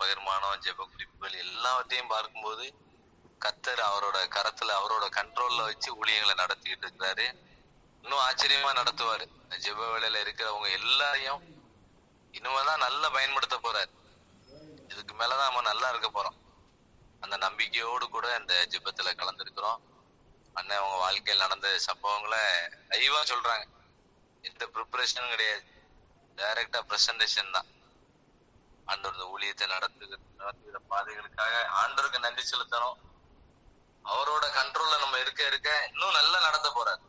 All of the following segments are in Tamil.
பகிர்மானம், ஜெப குறிப்புகள் எல்லாவற்றையும் பார்க்கும்போது கர்த்தர் அவரோட கரத்துல அவரோட கண்ட்ரோல்ல வச்சு ஊழியங்களை நடத்திக்கிட்டு இருக்கிறாரு. இன்னும் ஆச்சரியமா நடத்துவாரு. ஜெப வேளையில இருக்கிறவங்க எல்லாரையும் இனிமேதான் நல்லா பயன்படுத்த போறாரு. இதுக்கு மேலதான் நம்ம நல்லா இருக்க போறோம். அந்த நம்பிக்கையோடு கூட இந்த ஜெபத்துல கலந்துருக்கிறோம். அண்ணன் அவங்க வாழ்க்கையில் நடந்த சம்பவங்களை லைவா சொல்றாங்க. எந்த ப்ரிப்பரேஷனும் கிடையாது, டைரக்டா பிரசன்டேஷன் தான். ஆண்டவர் இந்த ஊழியத்தை நடத்துகிற பாதைகளுக்காக ஆண்டவருக்கு நன்றி செலுத்தணும். அவரோட கண்ட்ரோல்ல நம்ம இருக்க இருக்க இன்னும் நல்லா நடத்த போறாரு.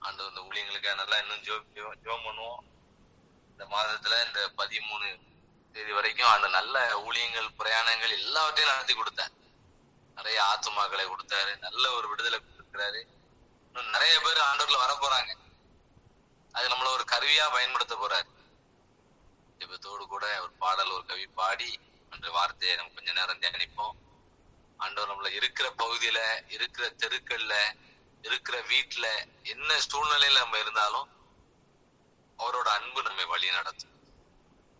ஆண்டவர் இந்த ஊழியங்களுக்காக நல்லா இன்னும் ஜெபம் பண்ணுவோம். இந்த மாதத்துல இந்த 13 தேதி வரைக்கும் அந்த நல்ல ஊழியங்கள், பிரயாணங்கள் எல்லாவற்றையும் நடத்தி கொடுத்தார். நிறைய ஆத்துமாக்களை கொடுத்தாரு, நல்ல ஒரு விடுதலை கொடுத்திருக்கிறாரு. இன்னும் நிறைய பேர் ஆண்டவர்ல வர போறாங்க. அது நம்மள ஒரு கருவியா பயன்படுத்த போறாரு. ஜெபத்தோடு கூட ஒரு பாடல், ஒரு கவி பாடி அந்த வார்த்தையை நம்ம கொஞ்ச நேரம் தியானிப்போம். ஆண்டவர் நம்மள இருக்கிற பகுதியில, இருக்கிற தெருக்கள்ல, இருக்கிற வீட்டுல, என்ன சூழ்நிலையில நம்ம இருந்தாலும் அவரோட அன்பு நம்மை வழி நடத்தும்.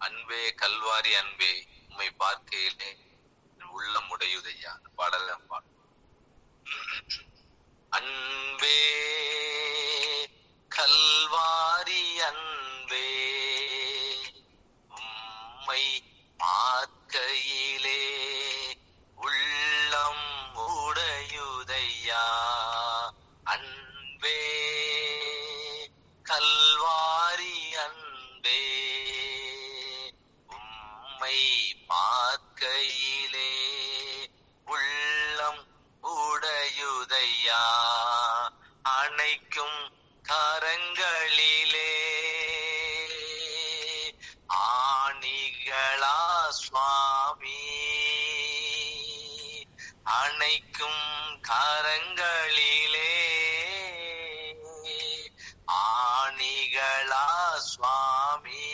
அன்பே கல்வாரி அன்பே உம்மை பார்க்கையிலே உள்ளம் உடையுதையா. அந்த பாடல அன்பே கல்வாரி அன்பே உம்மை பார்க்கையிலே உள்ளம் உடையுதையா. அன்பே கல்வாரி அன்பே உம்மை பார்க்கையிலே உள்ளம் உடையுதையா. அணைக்கும் கரங்களிலே ஆணிகளா சுவாமி, அணைக்கும் கரங்களிலே ஆணிகளா சுவாமி,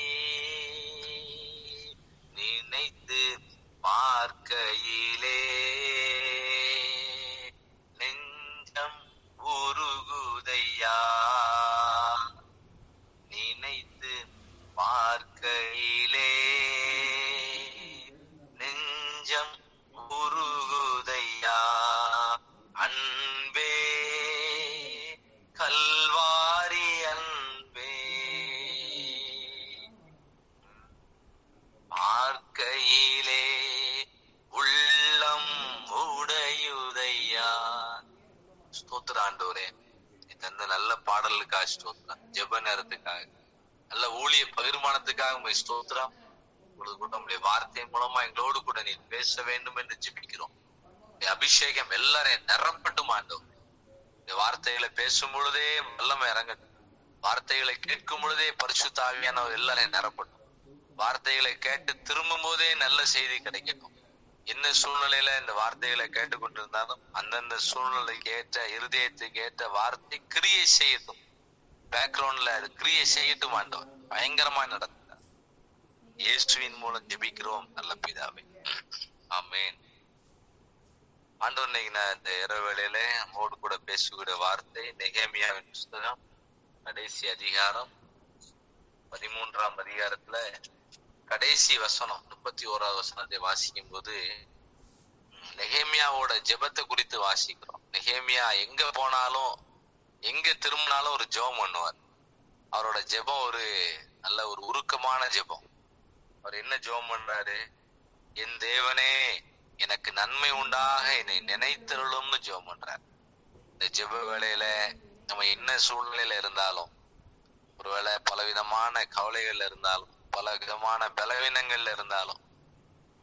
நினைத்து பார்க்கையிலே நெஞ்சம் உருகுதையா. நினைத்து பார்க்கையிலே நெஞ்சம் உருகுதையா. அன்பே கல்வாரி அன்பே பார்க்கையிலே உள்ளம் உடையுதையா. ஸ்தோத்திர ஆண்டவரே, தந்த நல்ல பாடலுக்காக ஸ்தோத்திரம், ஜெப நேரத்துக்காக, நல்ல ஊழிய பகிர்மானத்துக்காக உங்களை ஸ்தோத்திரம். கூட உங்களுடைய வார்த்தை மூலமா எங்களோடு கூட நீர் பேச வேண்டும் என்று ஜெபிக்கிறோம். அபிஷேகம் எல்லாரையும் நிரப்பட்டும் ஆண்டவர். இந்த வார்த்தைகளை பேசும் பொழுதே வல்லமை இறங்கட்டும். வார்த்தைகளை கேட்கும் பொழுதே பரிசுத்த ஆவியானவர் எல்லாரையும் நிரப்பட்டும். வார்த்தைகளை கேட்டு திரும்பும் போதே நல்ல செய்தி கிடைக்கட்டும். என்ன சூழ்நிலையில இந்த வார்த்தைகளை கேட்டுக்கொண்டிருந்தாலும் அந்தந்த சூழ்நிலைக்கு ஏற்ற, இருதயத்துக்கு ஏற்ற வார்த்தை கிரியை செய்யட்டும். பேக்ரவுண்ட்ல அது கிரியை செய்யட்டும் ஆண்டவர். பயங்கரமா நடந்தார். இயேசுவின் மூலம் ஜெபிக்கிறோம் நல்ல பிதாவே, ஆமென். ஆண்டவர், இன்னைக்கு நான் இந்த இரவு வேளையில நம்மோடு கூட பேசக்கூடிய வார்த்தை நெகேமியாவின் புஸ்தகம் கடைசி அதிகாரம் 13ஆம் அதிகாரத்துல கடைசி வசனம் 31வது வசனத்தை வாசிக்கும் போது நெகேமியாவோட ஜெபத்தை குறித்து வாசிக்கிறோம். நெகேமியா எங்க போனாலும், எங்க திரும்பினாலும் ஒரு ஜெபம் பண்ணுவார். அவரோட ஜெபம் ஒரு நல்ல ஒரு உருக்கமான ஜெபம். அவர் என்ன ஜெபம் பண்றாரு? என் தேவனே எனக்கு நன்மை உண்டாக என்னை நினைத்தருளும்னு ஜெபம் பண்றாரு. இந்த ஜெப வேளையில நம்ம என்ன சூழ்நிலையில இருந்தாலும், ஒருவேளை பலவிதமான கவலைகள்ல இருந்தாலும், பல விதமான பலவீனங்கள்ல இருந்தாலும்,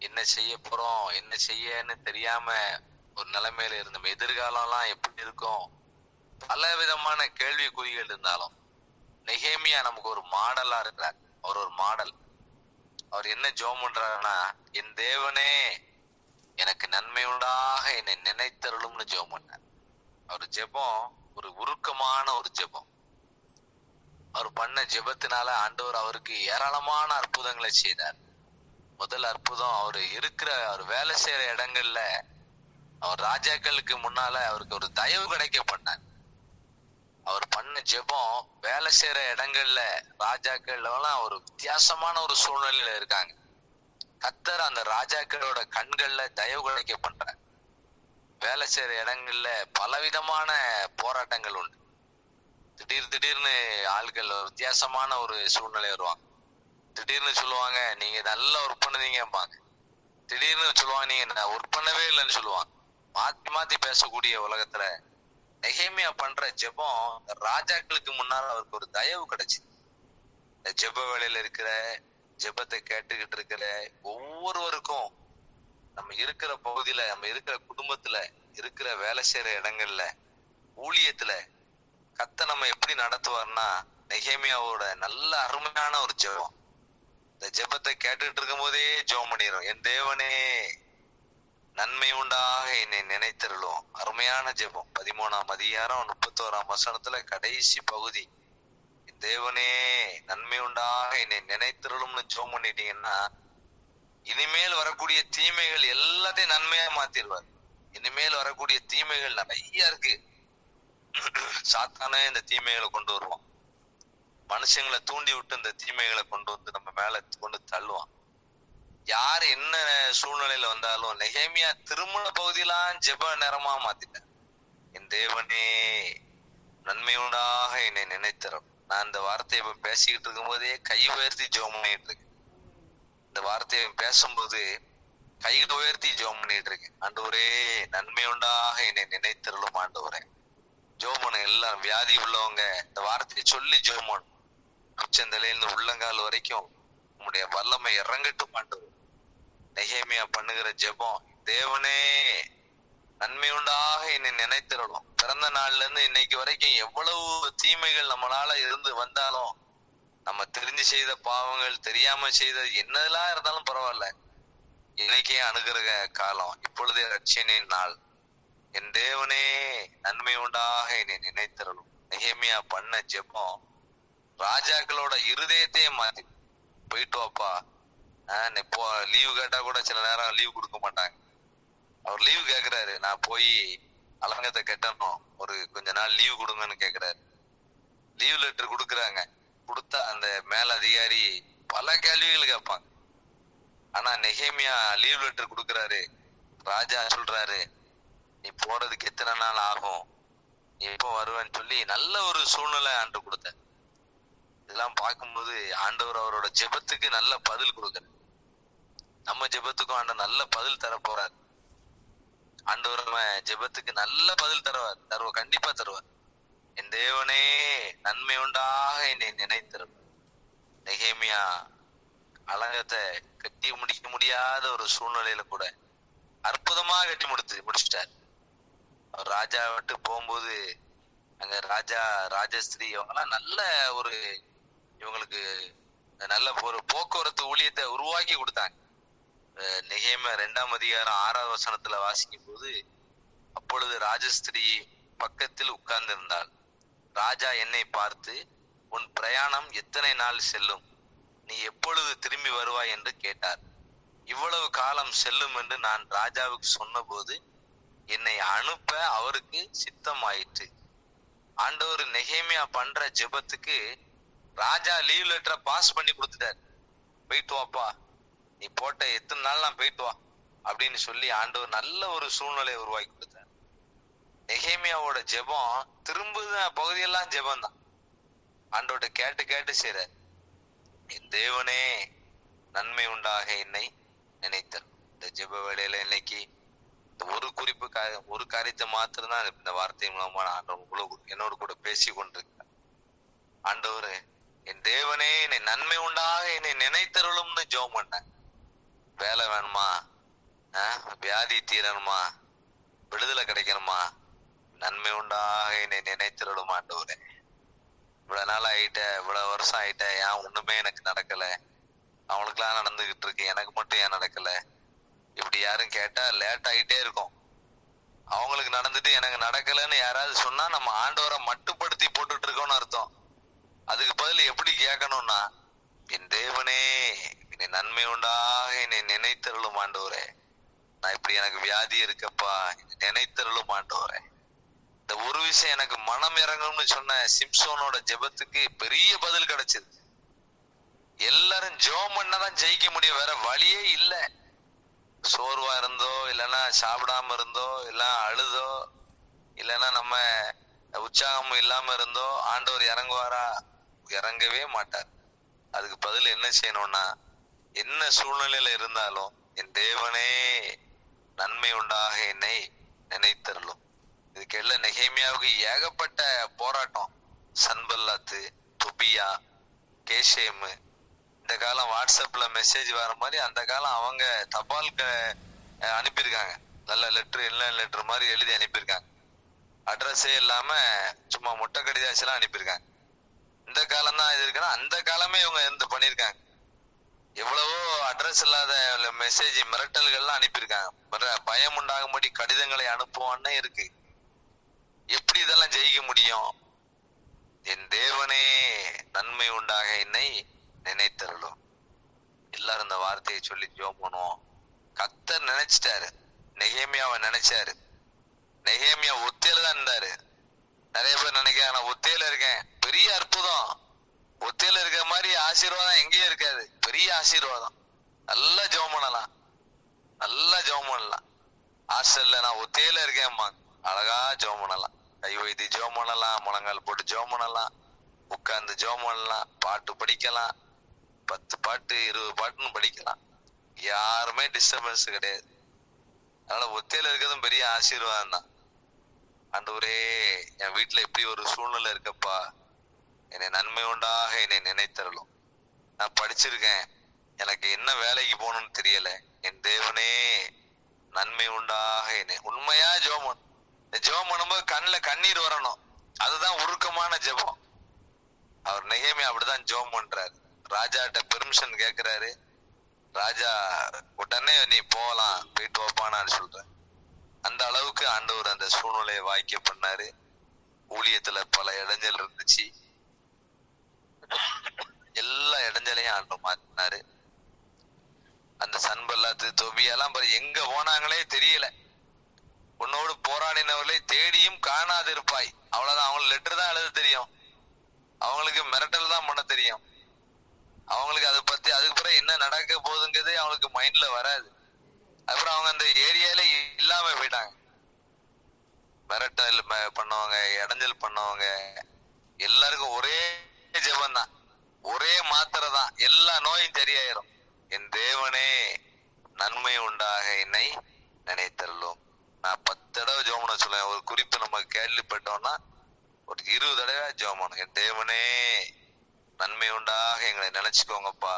என்ன செய்ய போறோம், என்ன செய்யன்னு தெரியாம ஒரு நிலைமையில இருந்தோம், எதிர்காலம்லாம் எப்படி இருக்கும், பல விதமான கேள்விக்குறிகள் இருந்தாலும் நெகேமியா நமக்கு ஒரு மாடலா இருக்கிறார். அவர் ஒரு மாடல். அவர் என்ன ஜெபம் பண்றாருன்னா, என் தேவனே எனக்கு நன்மை உண்டாக என்னை நினைத்தருளும்னு ஜெபம் பண்ணார். அவர் ஜெபம் ஒரு உருக்கமான ஒரு ஜெபம். அவர் பண்ண ஜெபத்தினால ஆண்டவர் அவருக்கு ஏராளமான அற்புதங்களை செய்தார். முதல் அற்புதம், அவர் வேலை செய்யற இடங்கள்ல அவர் ராஜாக்களுக்கு முன்னால அவருக்கு ஒரு தயவு கிடைக்க பண்ணார். அவர் பண்ண ஜெபம் வேலை செய்யற இடங்கள்ல ராஜாக்கள் எல்லாம் ஒரு வித்தியாசமான ஒரு சூழ்நிலையில இருக்காங்க. கத்தர் அந்த ராஜாக்களோட கண்கள்ல தயவு கிடைக்க பண்ற. வேலை செய்யற இடங்கள்ல பலவிதமான போராட்டங்கள் உண்டு. திடீர்னு ஆட்கள் வித்தியாசமான ஒரு சூழ்நிலை வருவாங்க. திடீர்னு சொல்லுவாங்க நீங்க நல்லா ஒர்க் பண்ணுவீங்கம்பாங்க. திடீர்னு சொல்லுவாங்க நீங்க ஒர்க் பண்ணவே இல்லைன்னு சொல்லுவாங்க. மாத்தி மாத்தி பேசக்கூடிய உலகத்துல நெகேமியா பண்ற ஜெபம் ராஜாக்களுக்கு முன்னால அவருக்கு ஒரு தயவு கிடைச்சு. இந்த ஜெப வேலையில இருக்கிற, ஜெபத்தை கேட்டுக்கிட்டு இருக்கிற ஒவ்வொருவருக்கும், நம்ம இருக்கிற பகுதியில, நம்ம இருக்கிற குடும்பத்துல, இருக்கிற வேலை செய்யற இடங்கள்ல, ஊழியத்துல கத்த நம்ம எப்படி நடத்துவார்னா, நெகேமியாவோட நல்ல அருமையான ஒரு ஜெபம். இந்த ஜெபத்தை கேட்டுட்டு இருக்கும் போதே ஜெபம் பண்ணிடும். என் தேவனே நன்மை உண்டாக என்னை நினைத்தருளும். அருமையான ஜெபம். 13ஆம் அதிகாரம் 31ஆம் வசனத்துல கடைசி பகுதி. என் தேவனே நன்மை உண்டாக என்னை நினைத்தருளும்னு ஜெபம் பண்ணிட்டீங்கன்னா, இனிமேல் வரக்கூடிய தீமைகள் எல்லாத்தையும் நன்மையா மாத்திடுவார். இனிமேல் வரக்கூடிய தீமைகள் நிறைய இருக்கு. சாத்தானே இந்த தீமைகளை கொண்டு வருவான். மனுஷங்களை தூண்டி விட்டு இந்த தீமைகளை கொண்டு வந்து நம்ம மேல கொண்டு தள்ளுவான். யார் என்ன சூழ்நிலையில வந்தாலும் நெகேமியா திருமண பகுதியெல்லாம் ஜெப நேரமா மாத்திட்டேன். என் தேவனே நன்மை உண்டாக என்னை நினைத்தரும். நான் இந்த வார்த்தையை இப்ப பேசிக்கிட்டு இருக்கும் போதே கை உயர்த்தி ஜெபம் பண்ணிட்டு இருக்கேன். இந்த வார்த்தையை பேசும்போது கைகளை உயர்த்தி ஜெபம் பண்ணிட்டு இருக்கேன். ஆண்டவரே நன்மை உண்டாக என்னை நினைத்தருளும் ஆண்டவரே. ஜெபம் எல்லாம் வியாதி உள்ளவங்க இந்த வார்த்தையை சொல்லி ஜெபம் உச்சந்தலையிலிருந்து உள்ளங்கால் வரைக்கும் உங்களுடைய வல்லமை இறங்கட்டும் ஆண்டவர். நெகேமியா பண்ணுகிற ஜெபம், தேவனே நன்மை உண்டாக என்னை நினைத்திரணும். பிறந்த நாள்ல இருந்து இன்னைக்கு வரைக்கும் எவ்வளவு தீமைகள் நம்மளால இருந்து வந்தாலும், நம்ம தெரிஞ்சு செய்த பாவங்கள், தெரியாம செய்த என்னதெல்லாம் இருந்தாலும் பரவாயில்ல, இன்னைக்கே அணுகிற காலம், இப்பொழுதே ரட்சணின் நாள். என் தேவனே நன்மை உண்டாக என்னை நினைத்திரணும். நெகேமியா பண்ண ஜெபம் ராஜாக்களோட இருதயத்தையே மாத்தி. போயிட்டு வாப்பா, இப்போ லீவு கேட்டா கூட சில நேரம் லீவ் கொடுக்க மாட்டாங்க. அவர் லீவு கேக்குறாரு, நான் போய் அலங்கத்தை கட்டணும், ஒரு கொஞ்ச நாள் லீவு கொடுங்கன்னு கேக்குறாரு. லீவ் லெட்டர் கொடுக்குறாங்க. கொடுத்தா அந்த மேல் அதிகாரி பல கேள்விகள் கேட்பாங்க. ஆனா நெகேமியா லீவ் லெட்டர் கொடுக்குறாரு. ராஜா சொல்றாரு, நீ போறதுக்கு எத்தனை நாள் ஆகும், நீ எப்போ வருவேன்னு சொல்லி நல்ல ஒரு சூழ்நிலை ஆண்டு கொடுத்த. இதெல்லாம் பார்க்கும்போது ஆண்டவர் அவரோட ஜெபத்துக்கு நல்ல பதில் கொடுக்குற. நம்ம ஜெபத்துக்கும் ஆண்டவர் நல்ல பதில் தர போறார். ஆண்டவர் ஜெபத்துக்கு நல்ல பதில் தருவார், கண்டிப்பா தருவார். என் தேவனே நன்மை உண்டாக என்னை நினைத்தரும். நெகேமியா அலங்கத்தை கட்டி முடிக்க முடியாத ஒரு சூழ்நிலையில கூட அற்புதமா கட்டி முடிச்சுட்டார். அவர் ராஜா விட்டு போகும்போது அங்க ராஜஸ்திரீ இவங்கெல்லாம் நல்ல ஒரு, இவங்களுக்கு நல்ல ஒரு போக்குவரத்து ஊழியத்தை உருவாக்கி கொடுத்தாங்க. நெகேமியா 2ஆம் அதிகாரம் 6ஆவது வசனத்துல வாசிக்கும் போது, அப்பொழுது ராஜஸ்திரீ பக்கத்தில் உட்கார்ந்திருந்தாள். ராஜா என்னை பார்த்து, உன் பிரயாணம் எத்தனை நாள் செல்லும், நீ எப்பொழுது திரும்பி வருவாய் என்று கேட்டார். இவ்வளவு காலம் செல்லும் என்று நான் ராஜாவுக்கு சொன்ன போது என்னை அனுப்ப அவருக்கு சித்தம் ஆயிற்று. ஆண்டவர் நெகேமியா பண்ற ஜெபத்துக்கு ராஜா லீவ் லெட்டரை பாஸ் பண்ணி கொடுத்துட்டார். போயிட்டு வாப்பா, நீ போட்ட எத்தனை நாள் நான் போயிட்டு வா அப்படின்னு சொல்லி ஆண்டவர் நல்ல ஒரு சூழ்நிலையை உருவாக்கி கொடுத்தார். நெகேமியாவோட ஜெபம் திரும்புத பகுதியெல்லாம் ஜெபம் தான். ஆண்டவர்கிட்ட கேட்டு கேட்டு செய்ற. என் தேவனே நன்மை உண்டாக என்னை நினைத்தல். இந்த ஜெப வேளையில இன்னைக்கு ஒரு ஒரு காரியத்தை மாத்திரம் தான் இந்த வார்த்தை மூலமா ஆண்டவர் என்னோடு கூட பேசி கொண்டிருக்கிறார். ஆண்டவரு என் தேவனே என்னை நன்மை உண்டாக என்னை நினைத்தருளும்னு ஜெபம் பண்ண. வேலை வேணுமா, வியாதி தீரணுமா, விடுதலை கிடைக்கணுமா, நன்மை உண்டாக என்னை நினைத்தருளும் ஆண்டவரே. இவ்வளவு நாள் ஆயிட்ட, இவ்வளவு வருஷம் ஆயிட்ட, ஏன் ஒண்ணுமே எனக்கு நடக்கல, அவனுக்குலாம் நடந்துகிட்டு இருக்கு, எனக்கு மட்டும் ஏன் நடக்கல, இப்படி யாரும் கேட்டா லேட் ஆகிட்டே இருக்கும். அவங்களுக்கு நடந்துட்டு எனக்கு நடக்கலன்னு யாராவது சொன்னா நம்ம ஆண்டவரை மட்டுப்படுத்தி போட்டுட்டு இருக்கோம்னு அர்த்தம். அதுக்கு பதில் எப்படி கேட்கணும்னா, என் தேவனே என்னை நன்மை உண்டாக என்னை நினைத்தருளும் ஆண்டவரே. நான் இப்படி எனக்கு வியாதி இருக்கப்பா, நினைத்தருளும் ஆண்டவரே. இந்த ஒரு விஷயம் எனக்கு மனம் இறங்கும்னு சொன்ன சிம்சோனோட ஜெபத்துக்கு பெரிய பதில் கிடைச்சது. எல்லாரும் ஜெபம் பண்ணாதான் ஜெயிக்க முடியும், வேற வழியே இல்ல. சோர்வா இருந்தோ, இல்லைன்னா சாப்பிடாம இருந்தோ, இல்ல அழுதோ, இல்லைன்னா நம்ம உற்சாகம் இல்லாம இருந்தோ ஆண்டவர் இறங்குவாரா? இறங்கவே மாட்டார். அதுக்கு பதில் என்ன செய்யணும்னா, என்ன சூழ்நிலையில இருந்தாலும் என் தேவனே நன்மை உண்டாக என்னை நினைத்தருளும். இதுக்கு எல்லாம் நெகேமியாவுக்கு ஏகப்பட்ட போராட்டம். சன்பல்லாத்து, தொபியா, கேஷேமு, இந்த காலம் வாட்ஸ்அப்ல மெசேஜ் வர மாதிரி அந்த காலம் அவங்க தபால் அனுப்பியிருக்காங்க. நல்ல லெட்டர், எல்லா லெட்டர் மாதிரி எழுதி அனுப்பியிருக்காங்க. அட்ரஸே இல்லாம சும்மா முட்டை கடிதாசெல்லாம் அனுப்பியிருக்காங்க. இந்த காலம் தான் இது இருக்குன்னா அந்த காலமே இவங்க இருந்து பண்ணியிருக்காங்க. எவ்வளவோ அட்ரஸ் இல்லாத மெசேஜ் மிரட்டல்கள்லாம் அனுப்பியிருக்காங்க. பயம் உண்டாகும்படி கடிதங்களை அனுப்புவான்னு இருக்கு. எப்படி இதெல்லாம் ஜெயிக்க முடியும்? என் தேவனே நன்மை உண்டாக என்னை நினைத்தருளும். எல்லாரும் இந்த வார்த்தையை சொல்லி ஜெபம் பண்ணுவோம். கர்த்தர் நினைச்சிட்டாரு, நெகேமியாவை நினைச்சாரு. நெகேமியா ஒத்தையில தான் இருந்தாரு. நிறைய பேர் நினைக்கிறாங்க நான் ஒத்தையில இருக்கேன், பெரிய அற்புதம். ஒத்தையில இருக்கிற மாதிரி ஆசீர்வாதம் எங்கேயும் இருக்காது. பெரிய ஆசீர்வாதம். நல்லா ஜெபம் பண்ணலாம், நல்லா ஜெபம் பண்ணலாம். ஹாஸ்டல்ல நான் ஒத்தையில இருக்கேன்மா, அழகா ஜெபம் பண்ணலாம். கை வைத்து ஜெபம் பண்ணலாம், முழங்கால் போட்டு ஜெபம் பண்ணலாம், உட்கார்ந்து ஜெபம் பண்ணலாம், பாட்டு படிக்கலாம். 10 பாட்டு 20 பாட்டுன்னு படிக்கலாம். யாருமே டிஸ்டர்பன்ஸ் கிடையாது. அதனால ஒத்தையில இருக்கிறதும் பெரிய ஆசீர்வாதம் தான். ஆண்டவரே என் வீட்டுல இப்படி ஒரு சூழ்நிலை இருக்கப்பா, என்னை நன்மை உண்டாக என்னை நினைத்தருளும். நான் படிச்சிருக்கேன், எனக்கு என்ன வேலைக்கு போகணும்னு தெரியல. என் தேவனே நன்மை உண்டாக என்னை. உண்மையா ஜெபம், ஜெபம் பண்ணும்போது கண்ணில் கண்ணீர் வரணும். அதுதான் உருக்கமான ஜெபம். அவர் நெகேமியா அப்படிதான் ஜெபம் பண்றாரு. ராஜாட்ட பெர்மிஷன் கேட்கிறாரு. ராஜா உடனே நீ போகலாம், போயிட்டு வாப்பான்னு சொல்ற. அந்த அளவுக்கு ஆண்டவர் அந்த சூழ்நிலையை வாய்க்க பண்ணாரு. ஊழியத்துல பல இடைஞ்சல் இருந்துச்சு, எல்லா இடைஞ்சலையும் ஆண்டு மாத்தினாரு. அந்த சன்பல்லாத்து, தொபியெல்லாம் எங்க போனாங்களே தெரியல. உன்னோடு போராடினவர்களை தேடியும் காணாது இருப்பாய். அவ்வளவுதான். அவங்களுக்கு லெட்டர் தான் எழுத தெரியும், அவங்களுக்கு மிரட்டல் தான் பண்ண தெரியும். அவங்களுக்கு அதை பத்தி அதுக்கு பிறகு என்ன நடக்க போகுதுங்கிறது அவங்களுக்கு மைண்ட்ல வராது. அப்புறம் அவங்க அந்த ஏரியால இல்லாம போயிட்டாங்க. மிரட்டல் பண்ணவங்க, இடைஞ்சல் பண்ணவங்க எல்லாருக்கும் ஒரே ஜெபம் தான், ஒரே மாத்திரை தான், எல்லா நோயும் சரியாயிரும். என் தேவனே நன்மை உண்டாக என்னை நினைத்தருளும். நான் 10 தடவை ஜெபம் பண்ண சொல்லுவேன். ஒரு குறிப்பு நம்ம கேள்விப்பட்டோம்னா ஒரு 20 தடவை ஜெபம் பண்ணணும். என் தேவனே நன்மை உண்டாக எங்களை நினைச்சுக்கோங்கப்பா.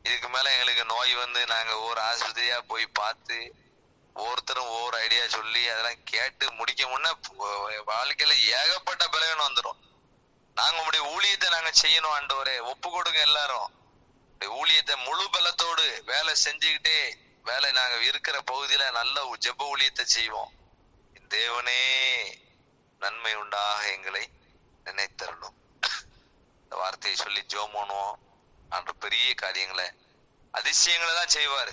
இதுக்கு மேல எங்களுக்கு நோய் வந்து நாங்க ஒவ்வொரு ஆஸ்பத்திரியா போய் பார்த்து ஒவ்வொருத்தரும் ஒவ்வொரு ஐடியா சொல்லி அதெல்லாம் கேட்டு முடிக்க முன்ன வாழ்க்கையில ஏகப்பட்ட பலவீனம் வந்துடும். நாங்க உங்களுடைய ஊழியத்தை நாங்க செய்யணும் ஆண்டவரே, ஒப்பு கொடுங்க. எல்லாரும் ஊழியத்தை முழு பலத்தோடு வேலை செஞ்சுக்கிட்டே வேலை நாங்க இருக்கிற பகுதியில நல்ல ஜெப ஊழியத்தை செய்வோம். தேவனே நன்மை உண்டாக எங்களை நினைத்தருளும். இந்த வார்த்தையை சொல்லி ஜெபம் பண்ணுவோம். அன்று பெரிய காரியங்களை, அதிசயங்களை தான் செய்வாரு.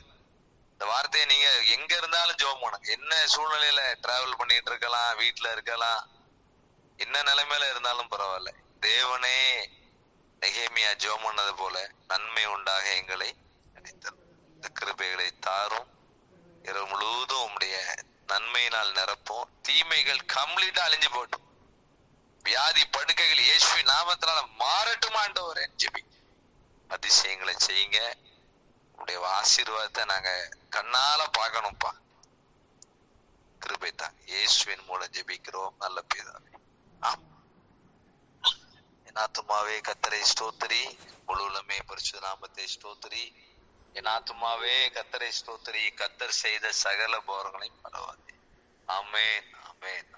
இந்த வார்த்தையை நீங்க எங்க இருந்தாலும் ஜெபம் பண்ணுங்க. என்ன சூழ்நிலையில டிராவல் பண்ணிட்டு இருக்கலாம், வீட்டுல இருக்கலாம், என்ன நிலைமையில இருந்தாலும் பரவாயில்ல. தேவனே நெகேமியா ஜெபம் பண்ணது போல நன்மை உண்டாக எங்களை நினைத்தருளும். இந்த கிருபைகளை தாரும். இரவு முழுவதும் உம்முடைய நன்மையினால் நிரப்பும். தீமைகள் கம்ப்ளீட்டா அழிஞ்சு போட்டும். வியாதி படுக்கைகள் இயேசுவின் நாமத்தினால மாறட்டும் ஆண்டவரே. ஜெபி அதிசயங்களை செய்யுங்க. உடைய ஆசீர்வாதத்தை நாங்க கண்ணால பார்க்கணும்ப்பா. கிருபை தான். இயேசுவின் மூலம் ஜெபிக்கிறோம் நல்ல பிதாவே. என் ஆத்துமாவே கர்த்தரை ஸ்தோத்திரி, முழுவலுமே பரிசுத்த நாமத்தை ஸ்தோத்திரி. என் ஆத்துமாவே கர்த்தரை ஸ்தோத்திரி, கர்த்தர் செய்த சகல போரங்களையும் மறவாதே. ஆமென், ஆமென்.